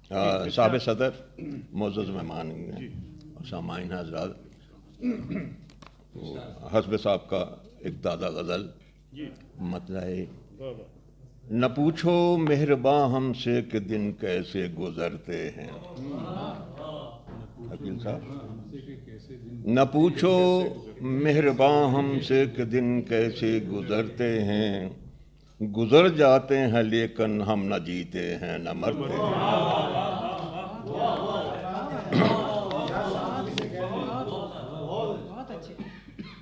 سابق صدر، معزز مہمان اور سامعین حضرات، حسب صاحب کا ایک تازہ غزل مطلع ہے: نہ پوچھو مہرباں ہم سے کہ دن کیسے گزرتے ہیں. عقیل صاحب، نہ پوچھو مہرباں ہم سے کہ دن کیسے گزرتے ہیں، گزر جاتے ہیں لیکن ہم نہ جیتے ہیں نہ مرتے ہیں.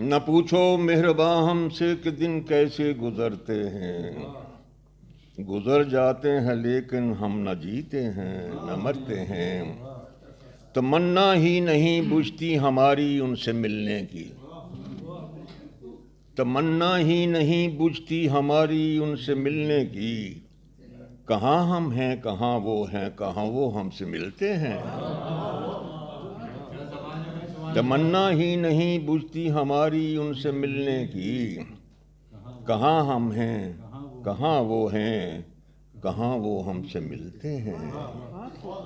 نہ پوچھو مہرباں ہم سے کہ دن کیسے گزرتے ہیں، گزر جاتے ہیں لیکن ہم نہ جیتے ہیں نہ مرتے ہیں. تمنا ہی نہیں بجھتی ہماری ان سے ملنے کی، تمنا ہی نہیں بجھتی ہماری ان سے ملنے کی. کہاں ہم ہیں کہاں وہ ہیں، کہاں وہ ہم سے ملتے ہیں. تمنا ہی نہیں بجھتی ہماری ان سے ملنے کی. کہاں ہم ہیں کہاں وہ ہیں، کہاں وہ ہم سے ملتے ہیں.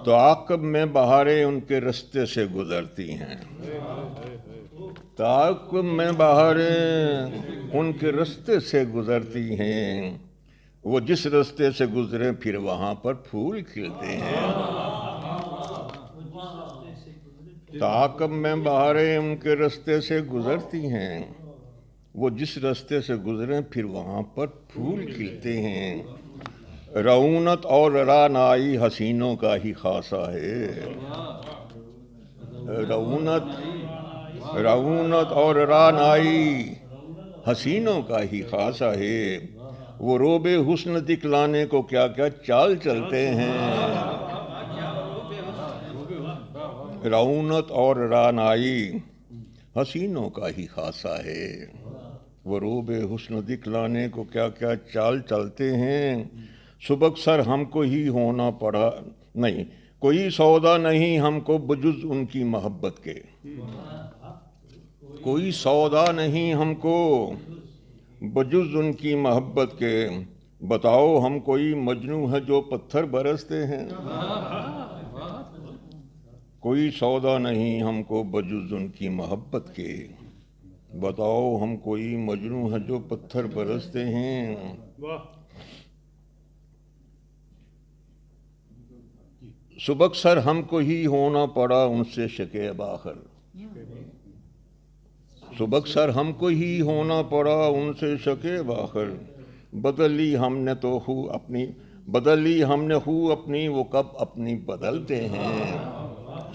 تو عاقب میں بہاریں ان کے رستے سے گزرتی ہیں، تعاقب میں بہاریں ان کے رستے سے گزرتی ہیں. وہ جس رستے سے گزرے پھر وہاں پر پھول کھلتے ہیں. تعاقب میں بہاریں ان کے رستے سے گزرتی ہیں، وہ جس رستے سے گزرے پھر وہاں پر پھول کھلتے ہیں. رعونت اور رعنائی حسینوں کا ہی خاصہ ہے. رعونت اور رعنائی حسینوں کا ہی خاصہ ہے. وہ روب حسن دکھلانے کو کیا کیا چال چلتے ہیں. رعونت اور رعنائی حسینوں کا ہی خاصہ ہے. وہ روب حسن دکھلانے کو کیا کیا چال چلتے ہیں. سبک سر ہم کو ہی ہونا پڑا نہیں، کوئی سودا نہیں ہم کو بجز ان کی محبت کے. کوئی سودا نہیں ہم کو بجز ان کی محبت کے. بتاؤ ہم کوئی مجنوں ہے جو پتھر برستے ہیں. کوئی سودا نہیں ہم کو بجز ان کی محبت کے. بتاؤ ہم کوئی مجنوں ہے جو پتھر برستے ہیں. سبک سر ہم کو ہی ہونا پڑا ان سے شکیب آخر. سبک سر ہم کو ہی ہونا پڑا ان سے شکیب آخر. بدلی ہم نے تو خو اپنی، بدلی ہم نے خو اپنی، وہ کب اپنی بدلتے ہیں.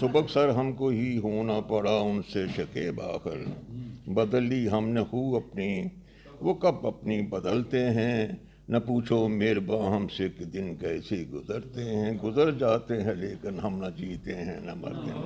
سبک سر ہم کو ہی ہونا پڑا ان سے شکیب آخر. بدلی ہم نے خو اپنی، وہ کب اپنی بدلتے ہیں. نہ پوچھو مہرباں ہم سے کہ دن کیسے گزرتے ہیں، گزر جاتے ہیں لیکن ہم نہ جیتے ہیں نہ مرتے ہیں.